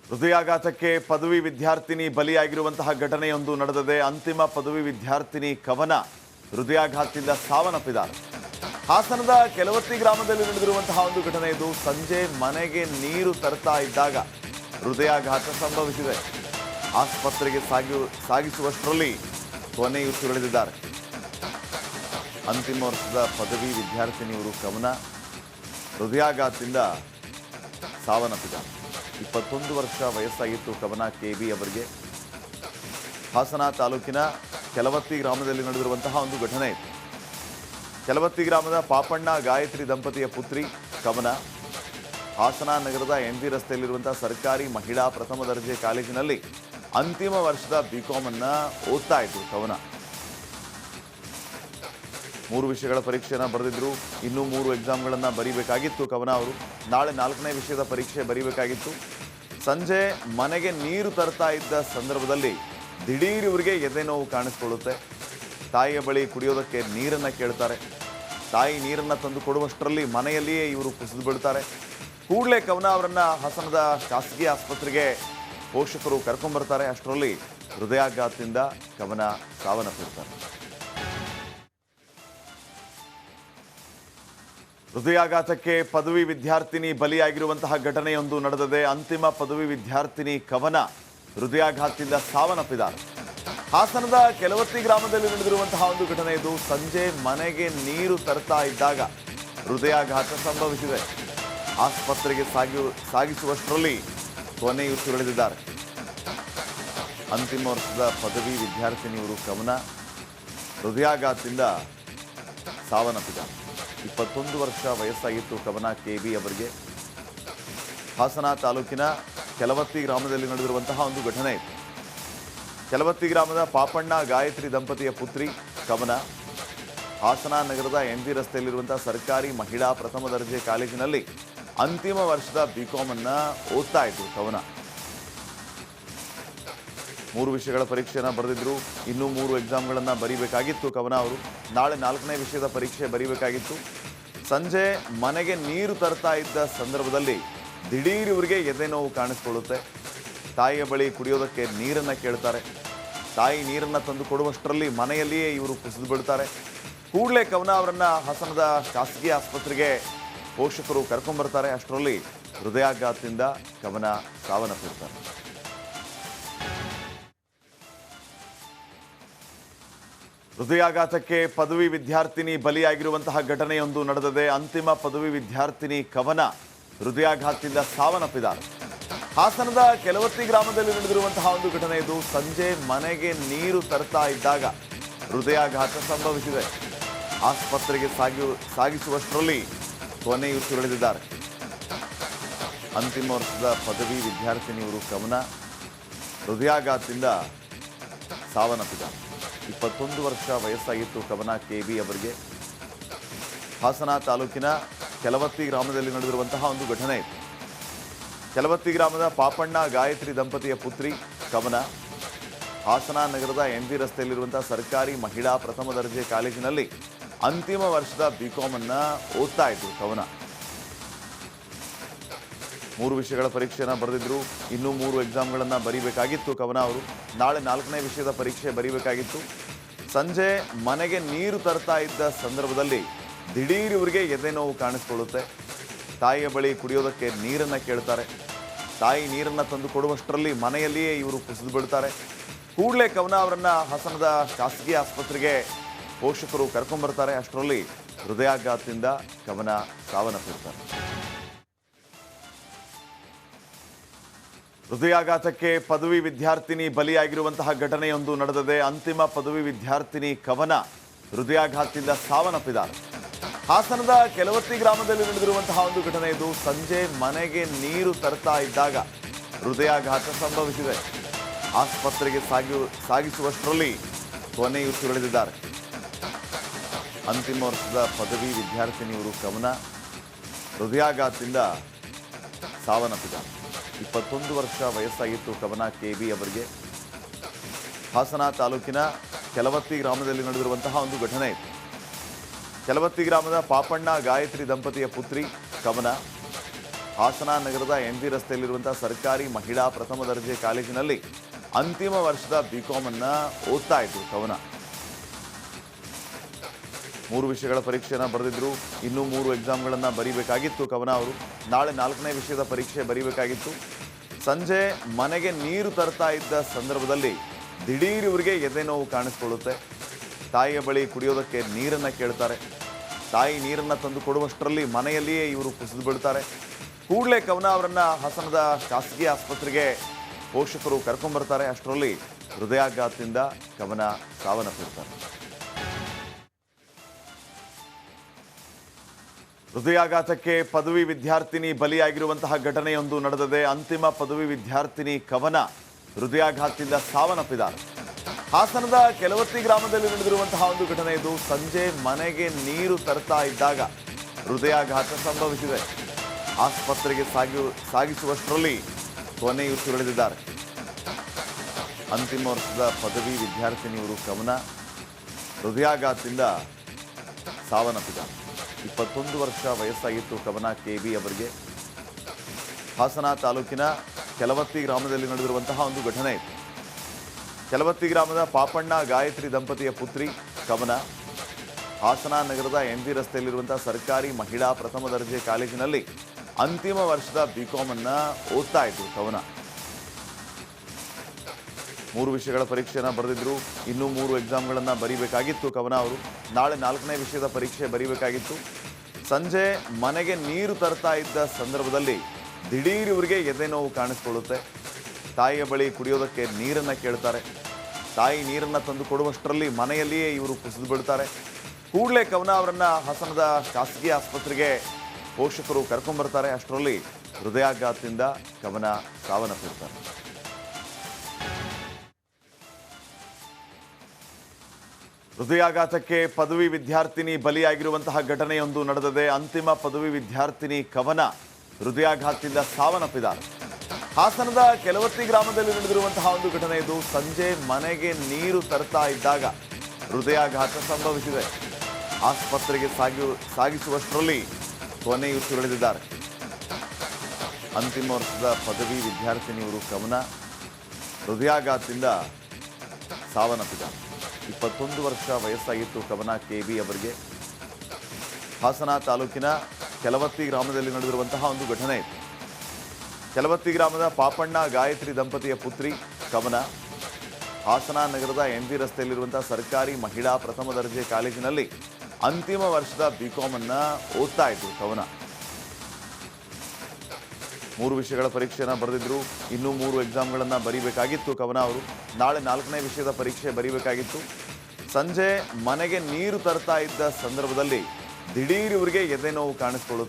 ಹೃದಯಾಘಾತಕ್ಕೆ ಪದವಿ ವಿದ್ಯಾರ್ಥಿನಿ ಬಲಿಯಾಗಿರುವಂತಹ ಘಟನೆಯೊಂದು ನಡೆದಿದೆ. ಅಂತಿಮ ಪದವಿ ವಿದ್ಯಾರ್ಥಿನಿ ಕವನ ಹೃದಯಾಘಾತದಿಂದ ಸಾವನ್ನಪ್ಪಿದ್ದಾರೆ. ಹಾಸನದ ಕೆಲವತ್ತಿ ಗ್ರಾಮದಲ್ಲಿ ನಡೆದಿರುವಂತಹ ಒಂದು ಘಟನೆ ಇದು. ಸಂಜೆ ಮನೆಗೆ ನೀರು ತರ್ತಾ ಇದ್ದಾಗ ಹೃದಯಾಘಾತ ಸಂಭವಿಸಿದೆ. ಆಸ್ಪತ್ರೆಗೆ ಸಾಗಿಸುವಷ್ಟರಲ್ಲಿ ಕೊನೆಯುಸಿರೆಳೆದಿದ್ದಾರೆ. ಅಂತಿಮ ವರ್ಷದ ಪದವಿ ವಿದ್ಯಾರ್ಥಿನಿಯವರು ಕವನ ಹೃದಯಾಘಾತದಿಂದ ಸಾವನ್ನಪ್ಪಿದ್ದಾರೆ. 21 ವರ್ಷ ವಯಸ್ಸಾಗಿತ್ತು ಕವನ ಕೆಬಿ ಅವರಿಗೆ. ಹಾಸನ ತಾಲೂಕಿನ ಕೆಲವತ್ತಿ ಗ್ರಾಮದಲ್ಲಿ ನಡೆದಿರುವಂತಹ ಒಂದು ಘಟನೆ. ಕೆಲವತ್ತಿ ಗ್ರಾಮದ ಪಾಪಣ್ಣ ಗಾಯತ್ರಿ ದಂಪತಿಯ ಪುತ್ರಿ ಕವನ ಹಾಸನ ನಗರದ ಎನ್ಜಿ ರಸ್ತೆಯಲ್ಲಿರುವಂತಹ ಸರ್ಕಾರಿ ಮಹಿಳಾ ಪ್ರಥಮ ದರ್ಜೆ ಕಾಲೇಜಿನಲ್ಲಿ ಅಂತಿಮ ವರ್ಷದ ಬಿಕಾಂ ಅನ್ನ ಓದ್ತಾ ಇದ್ರು ಕವನ. 3 ವಿಷಯಗಳ ಪರೀಕ್ಷೆಯನ್ನು ಬರೆದಿದ್ರು. ಇನ್ನೂ 3 ಎಕ್ಸಾಮ್ಗಳನ್ನು ಬರೀಬೇಕಾಗಿತ್ತು ಕವನ ಅವರು. ನಾಳೆ 4ನೇ ವಿಷಯದ ಪರೀಕ್ಷೆ ಬರೀಬೇಕಾಗಿತ್ತು. ಸಂಜೆ ಮನೆಗೆ ನೀರು ತರ್ತಾ ಇದ್ದ ಸಂದರ್ಭದಲ್ಲಿ ದಿಢೀರ್ ಇವರಿಗೆ ಎದೆ ನೋವು ಕಾಣಿಸ್ಕೊಳ್ಳುತ್ತೆ. ತಾಯಿಯ ಬಳಿ ಕುಡಿಯೋದಕ್ಕೆ ನೀರನ್ನು ಕೇಳ್ತಾರೆ. ತಾಯಿ ನೀರನ್ನು ತಂದು ಕೊಡುವಷ್ಟರಲ್ಲಿ ಮನೆಯಲ್ಲಿಯೇ ಇವರು ಕುಸಿದು ಬೀಳ್ತಾರೆ. ಕೂಡಲೇ ಕವನ ಅವರನ್ನು ಹಾಸನದ ಖಾಸಗಿ ಆಸ್ಪತ್ರೆಗೆ ಪೋಷಕರು ಕರ್ಕೊಂಡ್ಬರ್ತಾರೆ. ಅಷ್ಟರಲ್ಲಿ ಹೃದಯಾಘಾತದಿಂದ ಕವನ ಸಾವನ್ನಪ್ಪಿರ್ತಾರೆ. ಹೃದಯಾಘಾತಕ್ಕೆ ಪದವಿ ವಿದ್ಯಾರ್ಥಿನಿ ಬಲಿಯಾಗಿರುವಂತಹ ಘಟನೆಯೊಂದು ನಡೆದಿದೆ. ಅಂತಿಮ ಪದವಿ ವಿದ್ಯಾರ್ಥಿನಿ ಕವನ ಹೃದಯಾಘಾತದಿಂದ ಸಾವನ್ನಪ್ಪಿದ್ದಾರೆ. ಹಾಸನದ ಕೆಲವತ್ತಿ ಗ್ರಾಮದಲ್ಲಿ ನಡೆದಿರುವಂತಹ ಒಂದು ಘಟನೆ ಇದು. ಸಂಜೆ ಮನೆಗೆ ನೀರು ತರ್ತಾ ಇದ್ದಾಗ ಹೃದಯಾಘಾತ ಸಂಭವಿಸಿದೆ. ಆಸ್ಪತ್ರೆಗೆ ಸಾಗಿಸುವಷ್ಟರಲ್ಲಿ ಕೊನೆಯುಸಿರೆಳೆದಿದ್ದಾರೆ. ಅಂತಿಮ ವರ್ಷದ ಪದವಿ ವಿದ್ಯಾರ್ಥಿನಿಯವರು ಕವನ ಹೃದಯಾಘಾತದಿಂದ ಸಾವನ್ನಪ್ಪಿದ್ದಾರೆ. 21 ವರ್ಷ ವಯಸ್ಸಾಗಿತ್ತು ಕವನ ಕೆಬಿ ಅವರಿಗೆ. ಹಾಸನ ತಾಲೂಕಿನ ಕೆಲವತ್ತಿ ಗ್ರಾಮದಲ್ಲಿ ನಡೆದಿರುವಂತಹ ಒಂದು ಘಟನೆ. ಕೆಲವತ್ತಿ ಗ್ರಾಮದ ಪಾಪಣ್ಣ ಗಾಯತ್ರಿ ದಂಪತಿಯ ಪುತ್ರಿ ಕವನ ಹಾಸನ ನಗರದ ಎನ್ಜಿ ರಸ್ತೆಯಲ್ಲಿರುವಂತಹ ಸರ್ಕಾರಿ ಮಹಿಳಾ ಪ್ರಥಮ ದರ್ಜೆ ಕಾಲೇಜಿನಲ್ಲಿ ಅಂತಿಮ ವರ್ಷದ ಬಿಕಾಂ ಅನ್ನ ಓದ್ತಾ ಇದ್ರು ಕವನ. 3 ವಿಷಯಗಳ ಪರೀಕ್ಷೆಯನ್ನು ಬರೆದಿದ್ರು. ಇನ್ನೂ 3 ಎಕ್ಸಾಮ್ಗಳನ್ನು ಬರೀಬೇಕಾಗಿತ್ತು ಕವನ ಅವರು. ನಾಳೆ 4ನೇ ವಿಷಯದ ಪರೀಕ್ಷೆ ಬರೀಬೇಕಾಗಿತ್ತು. ಸಂಜೆ ಮನೆಗೆ ನೀರು ತರ್ತಾ ಇದ್ದ ಸಂದರ್ಭದಲ್ಲಿ ದಿಢೀರ್ ಇವರಿಗೆ ಎದೆ ನೋವು ಕಾಣಿಸ್ಕೊಳ್ಳುತ್ತೆ. ತಾಯಿಯ ಬಳಿ ಕುಡಿಯೋದಕ್ಕೆ ನೀರನ್ನು ಕೇಳ್ತಾರೆ. ತಾಯಿ ನೀರನ್ನು ತಂದು ಕೊಡುವಷ್ಟರಲ್ಲಿ ಮನೆಯಲ್ಲಿಯೇ ಇವರು ಕುಸಿದು ಬೀಳ್ತಾರೆ. ಕೂಡಲೇ ಕವನ ಅವರನ್ನು ಹಾಸನದ ಖಾಸಗಿ ಆಸ್ಪತ್ರೆಗೆ ಪೋಷಕರು ಕರ್ಕೊಂಡ್ಬರ್ತಾರೆ. ಅಷ್ಟರಲ್ಲಿ ಹೃದಯಾಘಾತದಿಂದ ಕವನ ಸಾವನ್ನಪ್ಪಿರ್ತಾರೆ. ಹೃದಯಾಘಾತಕ್ಕೆ ಪದವಿ ವಿದ್ಯಾರ್ಥಿನಿ ಬಲಿಯಾಗಿರುವಂತಹ ಘಟನೆಯೊಂದು ನಡೆದಿದೆ. ಅಂತಿಮ ಪದವಿ ವಿದ್ಯಾರ್ಥಿನಿ ಕವನ ಹೃದಯಾಘಾತದಿಂದ ಸಾವನ್ನಪ್ಪಿದ್ದಾರೆ. ಹಾಸನದ ಕೆಲವತ್ತಿ ಗ್ರಾಮದಲ್ಲಿ ನಡೆದಿರುವಂತಹ ಒಂದು ಘಟನೆ ಇದು. ಸಂಜೆ ಮನೆಗೆ ನೀರು ತರ್ತಾ ಇದ್ದಾಗ ಹೃದಯಾಘಾತ ಸಂಭವಿಸಿದೆ. ಆಸ್ಪತ್ರೆಗೆ ಸಾಗಿಸುವಷ್ಟರಲ್ಲಿ ಕೊನೆಯುಸಿರೆಳೆದಿದ್ದಾರೆ. ಅಂತಿಮ ವರ್ಷದ ಪದವಿ ವಿದ್ಯಾರ್ಥಿನಿಯವರು ಕವನ ಹೃದಯಾಘಾತದಿಂದ ಸಾವನ್ನಪ್ಪಿದ್ದಾರೆ. 21 ವರ್ಷ ವಯಸ್ಸಾಗಿತ್ತು ಕವನ ಕೆಬಿ ಅವರಿಗೆ. ಹಾಸನ ತಾಲೂಕಿನ ಕೆಲವತ್ತಿ ಗ್ರಾಮದಲ್ಲಿ ನಡೆದಿರುವಂತಹ ಒಂದು ಘಟನೆ. ಕೆಲವತ್ತಿ ಗ್ರಾಮದ ಪಾಪಣ್ಣ ಗಾಯತ್ರಿ ದಂಪತಿಯ ಪುತ್ರಿ ಕವನ ಹಾಸನ ನಗರದ ಎನ್ಜಿ ರಸ್ತೆಯಲ್ಲಿರುವಂತಹ ಸರ್ಕಾರಿ ಮಹಿಳಾ ಪ್ರಥಮ ದರ್ಜೆ ಕಾಲೇಜಿನಲ್ಲಿ ಅಂತಿಮ ವರ್ಷದ ಬಿಕಾಂ ಅನ್ನ ಓದ್ತಾ ಇದ್ರು ಕವನ. 3 ವಿಷಯಗಳ ಪರೀಕ್ಷೆಯನ್ನು ಬರೆದಿದ್ರು. ಇನ್ನೂ 3 ಎಕ್ಸಾಮ್ಗಳನ್ನು ಬರೀಬೇಕಾಗಿತ್ತು ಕವನ ಅವರು. ನಾಳೆ 4ನೇ ವಿಷಯದ ಪರೀಕ್ಷೆ ಬರೀಬೇಕಾಗಿತ್ತು. ಸಂಜೆ ಮನೆಗೆ ನೀರು ತರ್ತಾ ಇದ್ದ ಸಂದರ್ಭದಲ್ಲಿ ದಿಢೀರ್ ಇವರಿಗೆ ಎದೆ ನೋವು ಕಾಣಿಸ್ಕೊಳ್ಳುತ್ತೆ. ತಾಯಿಯ ಬಳಿ ಕುಡಿಯೋದಕ್ಕೆ ನೀರನ್ನು ಕೇಳ್ತಾರೆ. ತಾಯಿ ನೀರನ್ನು ತಂದು ಕೊಡುವಷ್ಟರಲ್ಲಿ ಮನೆಯಲ್ಲಿಯೇ ಇವರು ಕುಸಿದು ಬೀಳ್ತಾರೆ. ಕೂಡಲೇ ಕವನ ಅವರನ್ನು ಹಾಸನದ ಖಾಸಗಿ ಆಸ್ಪತ್ರೆಗೆ ಪೋಷಕರು ಕರ್ಕೊಂಡ್ಬರ್ತಾರೆ. ಅಷ್ಟರಲ್ಲಿ ಹೃದಯಾಘಾತದಿಂದ ಕವನ ಸಾವನ್ನಪ್ಪಿರ್ತಾರೆ. ಹೃದಯಾಘಾತಕ್ಕೆ ಪದವಿ ವಿದ್ಯಾರ್ಥಿನಿ ಬಲಿಯಾಗಿರುವಂತಹ ಘಟನೆಯೊಂದು ನಡೆದಿದೆ. ಅಂತಿಮ ಪದವಿ ವಿದ್ಯಾರ್ಥಿನಿ ಕವನ ಹೃದಯಾಘಾತದಿಂದ ಸಾವನ್ನಪ್ಪಿದ್ದಾರೆ. ಹಾಸನದ ಕೆಲವತ್ತಿ ಗ್ರಾಮದಲ್ಲಿ ನಡೆದಿರುವಂತಹ ಒಂದು ಘಟನೆ ಇದು. ಸಂಜೆ ಮನೆಗೆ ನೀರು ತರ್ತಾ ಇದ್ದಾಗ ಹೃದಯಾಘಾತ ಸಂಭವಿಸಿದೆ. ಆಸ್ಪತ್ರೆಗೆ ಸಾಗಿಸುವಷ್ಟರಲ್ಲಿ ಕೊನೆಯುಸಿರೆಳೆದಿದ್ದಾರೆ. ಅಂತಿಮ ವರ್ಷದ ಪದವಿ ವಿದ್ಯಾರ್ಥಿನಿಯವರು ಕವನ ಹೃದಯಾಘಾತದಿಂದ ಸಾವನ್ನಪ್ಪಿದ್ದಾರೆ. 21 ವರ್ಷ ವಯಸ್ಸಾಗಿತ್ತು ಕವನ ಕೆಬಿ ಅವರಿಗೆ. ಹಾಸನ ತಾಲೂಕಿನ ಕೆಲವತ್ತಿ ಗ್ರಾಮದಲ್ಲಿ ನಡೆದಿರುವಂತಹ ಒಂದು ಘಟನೆ. ಕೆಲವತ್ತಿ ಗ್ರಾಮದ ಪಾಪಣ್ಣ ಗಾಯತ್ರಿ ದಂಪತಿಯ ಪುತ್ರಿ ಕವನ ಹಾಸನ ನಗರದ ಎನ್ ಬಿ ರಸ್ತೆಯಲ್ಲಿರುವಂತಹ ಸರ್ಕಾರಿ ಮಹಿಳಾ ಪ್ರಥಮ ದರ್ಜೆ ಕಾಲೇಜಿನಲ್ಲಿ ಅಂತಿಮ ವರ್ಷದ ಬಿಕಾಂ ಅನ್ನ ಓದ್ತಾ ಇದ್ರು ಕವನ. 3 ವಿಷಯಗಳ ಪರೀಕ್ಷೆಯನ್ನು ಬರೆದಿದ್ರು. ಇನ್ನೂ 3 ಎಕ್ಸಾಮ್ಗಳನ್ನು ಬರೀಬೇಕಾಗಿತ್ತು ಕವನ ಅವರು. ನಾಳೆ 4ನೇ ವಿಷಯದ ಪರೀಕ್ಷೆ ಬರೀಬೇಕಾಗಿತ್ತು. ಸಂಜೆ ಮನೆಗೆ ನೀರು ತರ್ತಾ ಇದ್ದ ಸಂದರ್ಭದಲ್ಲಿ ದಿಢೀರ್ ಇವರಿಗೆ ಎದೆ ನೋವು ಕಾಣಿಸ್ಕೊಳ್ಳುತ್ತೆ. ತಾಯಿಯ ಬಳಿ ಕುಡಿಯೋದಕ್ಕೆ ನೀರನ್ನು ಕೇಳ್ತಾರೆ. ತಾಯಿ ನೀರನ್ನು ತಂದು ಕೊಡುವಷ್ಟರಲ್ಲಿ ಮನೆಯಲ್ಲಿಯೇ ಇವರು ಕುಸಿದು ಬೀಳ್ತಾರೆ. ಕೂಡಲೇ ಕವನ ಅವರನ್ನು ಹಾಸನದ ಖಾಸಗಿ ಆಸ್ಪತ್ರೆಗೆ ಪೋಷಕರು ಕರ್ಕೊಂಡ್ಬರ್ತಾರೆ. ಅಷ್ಟರಲ್ಲಿ ಹೃದಯಾಘಾತದಿಂದ ಕವನ ಸಾವನ್ನಪ್ಪಿರ್ತಾರೆ. ಹೃದಯಾಘಾತಕ್ಕೆ ಪದವಿ ವಿದ್ಯಾರ್ಥಿನಿ ಬಲಿಯಾಗಿರುವಂತಹ ಘಟನೆಯೊಂದು ನಡೆದಿದೆ. ಅಂತಿಮ ಪದವಿ ವಿದ್ಯಾರ್ಥಿನಿ ಕವನ ಹೃದಯಾಘಾತದಿಂದ ಸಾವನ್ನಪ್ಪಿದ್ದಾರೆ. ಹಾಸನದ ಕೆಲವತ್ತಿ ಗ್ರಾಮದಲ್ಲಿ ನಡೆದಿರುವಂತಹ ಒಂದು ಘಟನೆ ಇದು. ಸಂಜೆ ಮನೆಗೆ ನೀರು ತರ್ತಾ ಇದ್ದಾಗ ಹೃದಯಾಘಾತ ಸಂಭವಿಸಿದೆ. ಆಸ್ಪತ್ರೆಗೆ ಸಾಗಿಸುವಷ್ಟರಲ್ಲಿ ಕೊನೆಯುಸಿರೆಳೆದಿದ್ದಾರೆ. ಅಂತಿಮ ವರ್ಷದ ಪದವಿ ವಿದ್ಯಾರ್ಥಿನಿಯವರು ಕವನ ಹೃದಯಾಘಾತದಿಂದ ಸಾವನ್ನಪ್ಪಿದ್ದಾರೆ. 21 ವರ್ಷ ವಯಸ್ಸಾಗಿತ್ತು ಕವನ ಕೆಬಿ ಅವರಿಗೆ. ಹಾಸನ ತಾಲೂಕಿನ ಕೆಲವತ್ತಿ ಗ್ರಾಮದಲ್ಲಿ ನಡೆದಿರುವಂತಹ ಒಂದು ಘಟನೆ ಇತ್ತು. ಕೆಲವತ್ತಿ ಗ್ರಾಮದ ಪಾಪಣ್ಣ ಗಾಯತ್ರಿ ದಂಪತಿಯ ಪುತ್ರಿ ಕವನ. ಹಾಸನ ನಗರದ ಎನ್ ಬಿ ರಸ್ತೆಯಲ್ಲಿರುವಂತಹ ಸರ್ಕಾರಿ ಮಹಿಳಾ ಪ್ರಥಮ ದರ್ಜೆ ಕಾಲೇಜಿನಲ್ಲಿ ಅಂತಿಮ ವರ್ಷದ ಬಿಕಾಂ ಅನ್ನ ಓದ್ತಾ ಇದ್ರು ಕವನ. 3 ವಿಷಯಗಳ ಪರೀಕ್ಷೆಯನ್ನು ಬರೆದಿದ್ರು. ಇನ್ನೂ 3 ಎಕ್ಸಾಮ್ಗಳನ್ನು ಬರೀಬೇಕಾಗಿತ್ತು ಕವನ ಅವರು. ನಾಳೆ 4ನೇ ವಿಷಯದ ಪರೀಕ್ಷೆ ಬರೀಬೇಕಾಗಿತ್ತು. ಸಂಜೆ ಮನೆಗೆ ನೀರು ತರ್ತಾ ಇದ್ದ ಸಂದರ್ಭದಲ್ಲಿ ದಿಢೀರ್ ಇವರಿಗೆ ಎದೆ ನೋವು ಕಾಣಿಸ್ಕೊಳ್ಳುತ್ತೆ. ತಾಯಿಯ ಬಳಿ ಕುಡಿಯೋದಕ್ಕೆ ನೀರನ್ನು ಕೇಳ್ತಾರೆ. ತಾಯಿ ನೀರನ್ನು ತಂದು ಕೊಡುವಷ್ಟರಲ್ಲಿ ಮನೆಯಲ್ಲಿಯೇ ಇವರು ಕುಸಿದು ಬೀಳ್ತಾರೆ. ಕೂಡಲೇ ಕವನ ಅವರನ್ನು ಹಾಸನದ ಖಾಸಗಿ ಆಸ್ಪತ್ರೆಗೆ ಪೋಷಕರು ಕರ್ಕೊಂಡ್ಬರ್ತಾರೆ. ಅಷ್ಟರಲ್ಲಿ ಹೃದಯಾಘಾತದಿಂದ ಕವನ ಸಾವನ್ನಪ್ಪಿರ್ತಾರೆ. ಹೃದಯಾಘಾತಕ್ಕೆ ಪದವಿ ವಿದ್ಯಾರ್ಥಿನಿ ಬಲಿಯಾಗಿರುವಂತಹ ಘಟನೆಯೊಂದು ನಡೆದಿದೆ. ಅಂತಿಮ ಪದವಿ ವಿದ್ಯಾರ್ಥಿನಿ ಕವನ ಹೃದಯಾಘಾತದಿಂದ ಸಾವನ್ನಪ್ಪಿದ್ದಾರೆ. ಹಾಸನದ ಕೆಲವತ್ತಿ ಗ್ರಾಮದಲ್ಲಿ ನಡೆದಿರುವಂತಹ ಒಂದು ಘಟನೆ ಇದು. ಸಂಜೆ ಮನೆಗೆ ನೀರು ತರ್ತಾ ಇದ್ದಾಗ ಹೃದಯಾಘಾತ ಸಂಭವಿಸಿದೆ. ಆಸ್ಪತ್ರೆಗೆ ಸಾಗಿಸುವಷ್ಟರಲ್ಲಿ ಕೊನೆಯುಸಿರೆಳೆದಿದ್ದಾರೆ. ಅಂತಿಮ ವರ್ಷದ ಪದವಿ ವಿದ್ಯಾರ್ಥಿನಿಯವರು ಕವನ ಹೃದಯಾಘಾತದಿಂದ ಸಾವನ್ನಪ್ಪಿದ್ದಾರೆ. 21 ವರ್ಷ ವಯಸ್ಸಾಗಿತ್ತು ಕವನ ಕೆಬಿ ಅವರಿಗೆ. ಹಾಸನ ತಾಲೂಕಿನ ಕೆಲವತ್ತಿ ಗ್ರಾಮದಲ್ಲಿ ನಡೆದಿರುವಂತಹ ಒಂದು ಘಟನೆ ಇತ್ತು. ಕೆಲವತ್ತಿ ಗ್ರಾಮದ ಪಾಪಣ್ಣ ಗಾಯತ್ರಿ ದಂಪತಿಯ ಪುತ್ರಿ ಕವನ. ಹಾಸನ ನಗರದ ಎನ್ ಬಿ ರಸ್ತೆಯಲ್ಲಿರುವಂತಹ ಸರ್ಕಾರಿ ಮಹಿಳಾ ಪ್ರಥಮ ದರ್ಜೆ ಕಾಲೇಜಿನಲ್ಲಿ ಅಂತಿಮ ವರ್ಷದ ಬಿಕಾಂ ಅನ್ನ ಓದ್ತಾ ಇದ್ರು ಕವನ. 3 ವಿಷಯಗಳ ಪರೀಕ್ಷೆಯನ್ನು ಬರೆದಿದ್ರು. ಇನ್ನೂ 3 ಎಕ್ಸಾಮ್ಗಳನ್ನು ಬರೀಬೇಕಾಗಿತ್ತು ಕವನ ಅವರು. ನಾಳೆ 4ನೇ ವಿಷಯದ ಪರೀಕ್ಷೆ ಬರೀಬೇಕಾಗಿತ್ತು. ಸಂಜೆ ಮನೆಗೆ ನೀರು ತರ್ತಾ ಇದ್ದ ಸಂದರ್ಭದಲ್ಲಿ ದಿಢೀರ್ ಇವರಿಗೆ ಎದೆ ನೋವು ಕಾಣಿಸ್ಕೊಳ್ಳುತ್ತೆ.